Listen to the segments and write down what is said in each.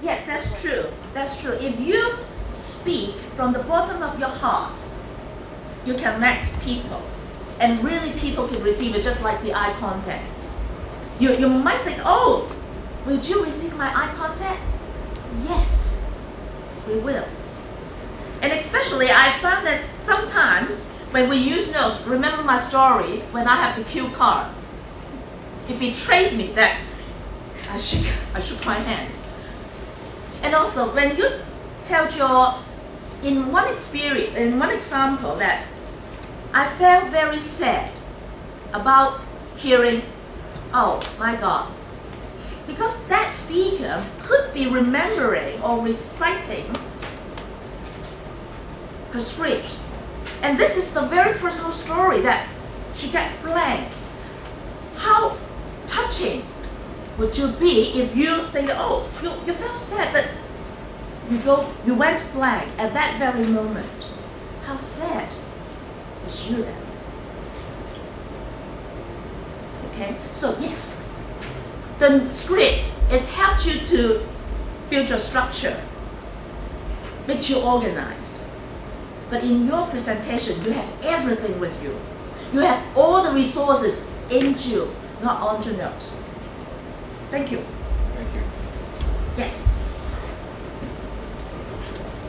Yes, that's true. That's true. If you speak from the bottom of your heart, you connect people, and really people can receive it, just like the eye contact. You might think, oh, will you receive my eye contact? Yes, we will. And especially I found that sometimes when we use notes, remember my story when I have the cue card. It betrayed me that I shook my hands. And also when you tell in one experience, in one example, that I felt very sad about hearing, oh my God, because that speaker could be remembering or reciting her script. And this is the very personal story that she got blank. How touching would you be if you think, oh, you felt sad, but you went blank at that very moment. How sad was you then? Okay, so yes, the script has helped you to build your structure, makes you organized. But in your presentation, you have everything with you. You have all the resources in you, not on your notes. Thank you. Thank you. Yes.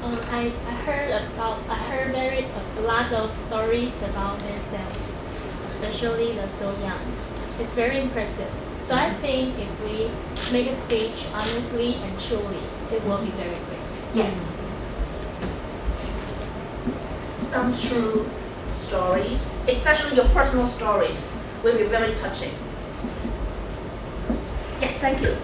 I heard a lot of stories about themselves, especially the so youngs. It's very impressive. So I think if we make a speech honestly and truly, it will be very great. Yes. Some true stories, especially your personal stories, will be very touching. Yes, thank you.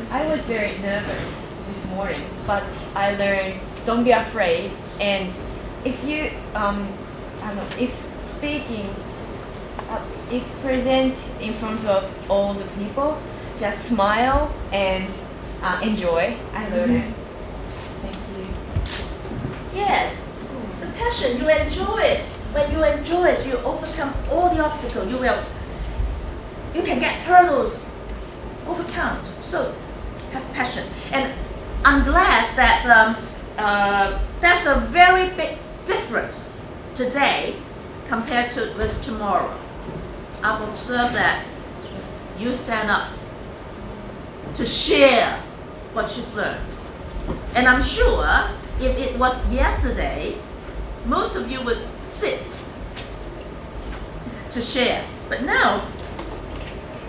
I was very nervous this morning, but I learned don't be afraid. And if you, if speaking, if present in front of all the people, just smile and enjoy. I learned it. Thank you. Yes, the passion, you enjoy it. When you enjoy it, you overcome all the obstacles. You can get hurdles overcome. So have passion. And I'm glad that there's a very big difference today compared to with tomorrow. I've observed that you stand up to share what you've learned. And I'm sure if it was yesterday, most of you would sit to share. But now,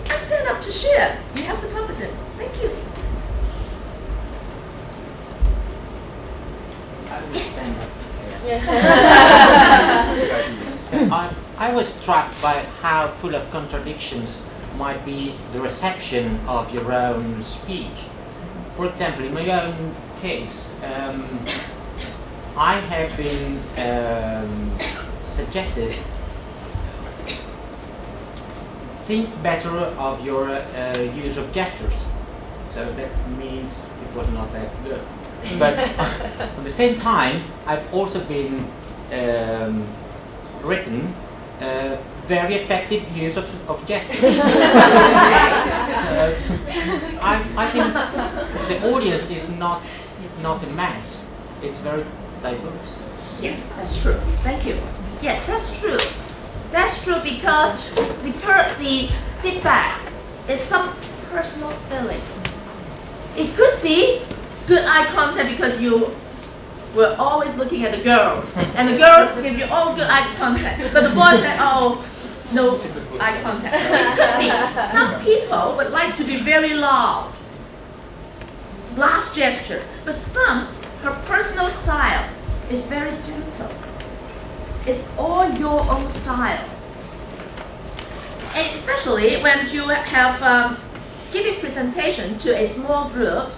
I stand up to share. You have the confidence. Thank you. Yes. I was struck by how full of contradictions might be the reception of your own speech. For example, in my own case, I have been suggested think better of your use of gestures. So that means it was not that good. But at the same time, I've also been written very effective use of gestures. I think the audience is not a mass. It's very diverse. Yes, that's true. Thank you. Yes, that's true. That's true because the feedback is some personal feelings. It could be good eye contact because you were always looking at the girls, and the girls give you all good eye contact, but the boys said, oh, no eye contact. It could be. Some people would like to be very loud, last gesture, but her personal style is very gentle. It's all your own style. And especially when you have giving presentation to a small group,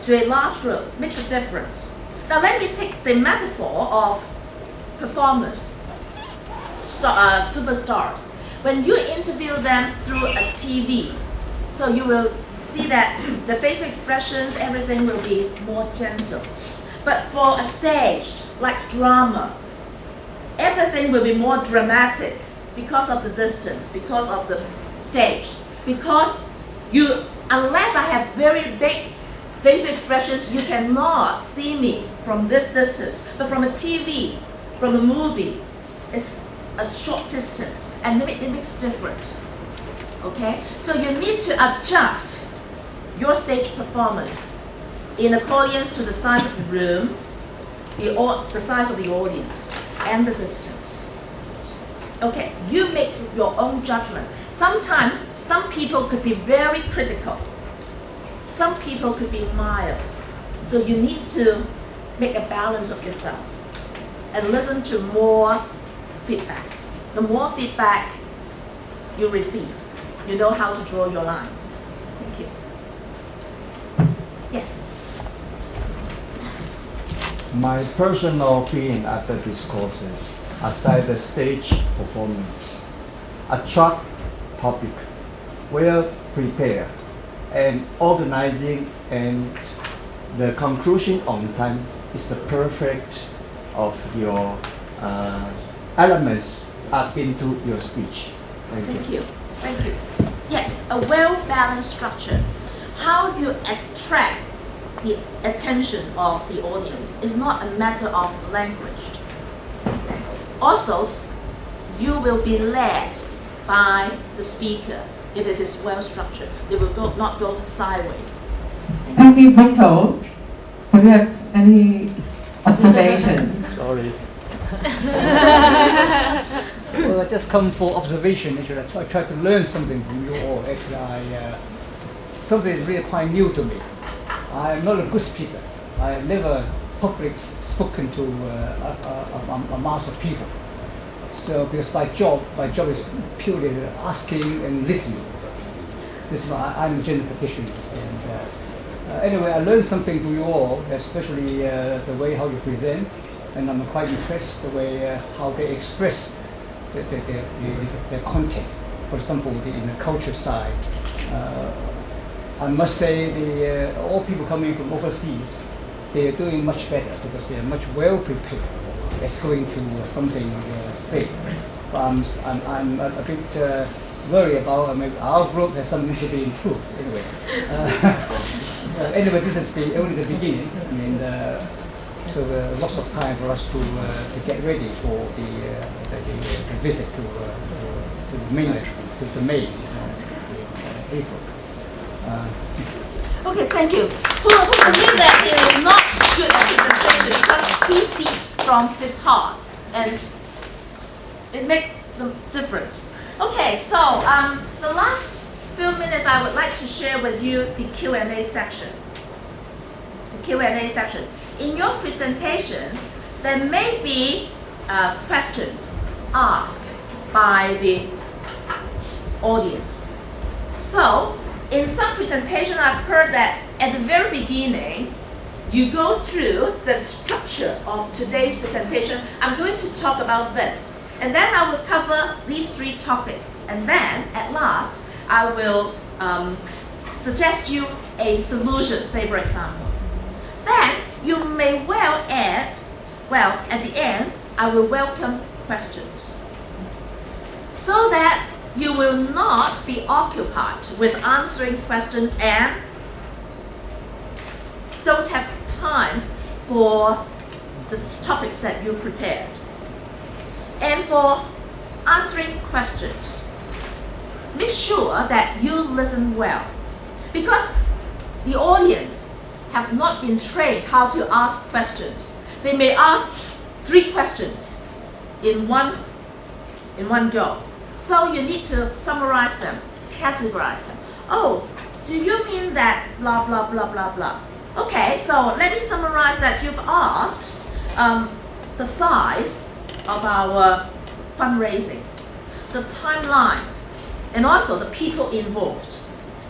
to a large group, makes a difference. Now let me take the metaphor of performers, superstars. When you interview them through a TV, so you will see that the facial expressions, everything will be more gentle. But for a stage, like drama, everything will be more dramatic because of the distance, because of the stage, because unless I have very big facial expressions, you cannot see me from this distance. But from a TV, from a movie, it's a short distance, and it makes a difference. Okay, so you need to adjust your stage performance in accordance to the size of the room, the size of the audience, and the distance. Okay, you make your own judgment. Sometimes some people could be very critical. Some people could be mild. So you need to make a balance of yourself and listen to more feedback. The more feedback you receive, you know how to draw your line. Thank you. Yes? My personal feeling after this course is, aside the stage performance, attract public, well prepared, and organizing and the conclusion on time is the perfect of your elements up into your speech. Thank you. Thank you. Yes, a well-balanced structure. How you attract the attention of the audience is not a matter of language. Also, you will be led by the speaker if it is well-structured. It will not go sideways. Have you been told? Have you have any observation? Sorry. Well, I just come for observation. Actually, I try to learn something from you all. Actually, something is really quite new to me. I am not a good speaker. I have never publicly spoken to a mass of people. So, because my job is purely asking and listening. This is I'm a general practitioner. And anyway, I learned something from you all, especially the way how you present, and I'm quite impressed the way how they express their content. For example, in the culture side, I must say all people coming from overseas, they are doing much better because they are much well prepared. It's going to something big. I'm a bit worried about. I mean, our group has something to be improved. Anyway, anyway, this is only the beginning. I mean, so lots of time for us to get ready for the visit to the mainland, to the May, April. Okay, thank you. Who believes that he is not good at presentation because he speaks from his heart and it makes the difference. Okay, so the last few minutes I would like to share with you the Q&A section. The Q&A section. In your presentations, there may be questions asked by the audience. So, in some presentation, I've heard that at the very beginning, you go through the structure of today's presentation. I'm going to talk about this. And then I will cover these 3 topics. And then, at last, I will suggest you a solution, say for example. Then, you may well add, at the end, I will welcome questions. So that you will not be occupied with answering questions and don't have time for the topics that you prepared. And for answering questions, make sure that you listen well. Because the audience have not been trained how to ask questions. They may ask 3 questions in one go. So you need to summarize them, categorize them. Oh, do you mean that blah, blah, blah, blah, blah? Okay, so let me summarize that you've asked the size of our fundraising, the timeline, and also the people involved.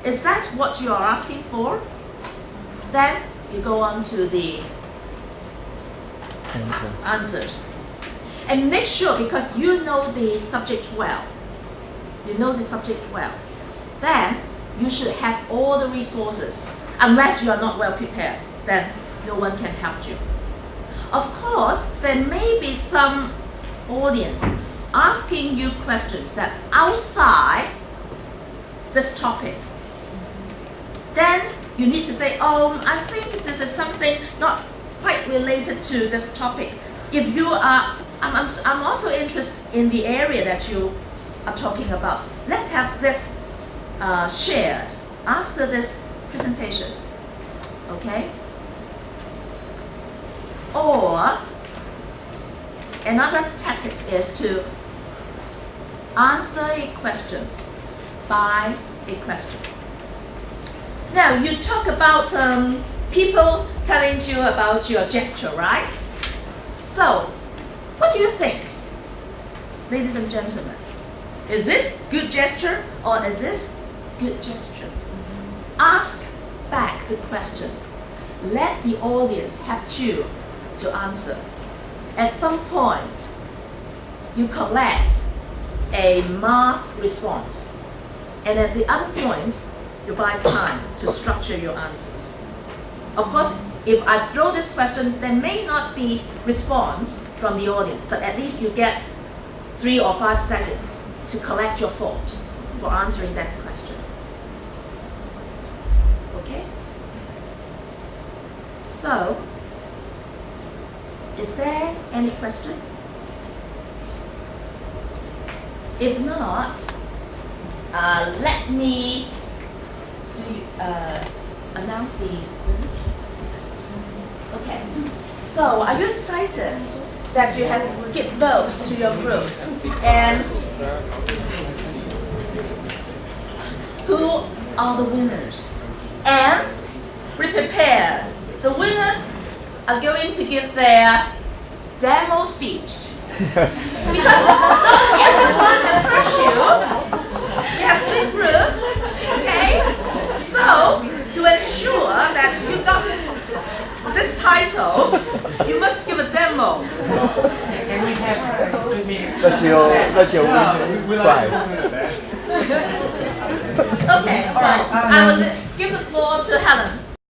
Is that what you are asking for? Then you go on to the answers. And make sure, because you know the subject well, then you should have all the resources. Unless you are not well prepared, then no one can help you. Of course, there may be some audience asking you questions that outside this topic. Then you need to say, oh, I think this is something not quite related to this topic. If you are, I'm also interested in the area that you are talking about. Let's have this shared after this presentation, okay? Or another tactic is to answer a question by a question. Now you talk about people telling you about your gesture, right? So, what do you think, ladies and gentlemen? Is this good gesture or is this good gesture? Ask back the question. Let the audience have you to answer. At some point, you collect a mass response. And at the other point, you buy time to structure your answers. Of course, if I throw this question, there may not be response from the audience, but at least you get 3 or 5 seconds to collect your thought for answering that question. Okay? So, is there any question? If not, let me announce the winner. Okay. So, are you excited that you have give votes to your group? And who are the winners? And be prepared. The winners are going to give their demo speech. Because not everyone has heard you. We have split groups, okay? So, to ensure that you got this title, you must give a demo. Can we have 2 minutes? That's your prize. Okay, so I will give the floor to Helen.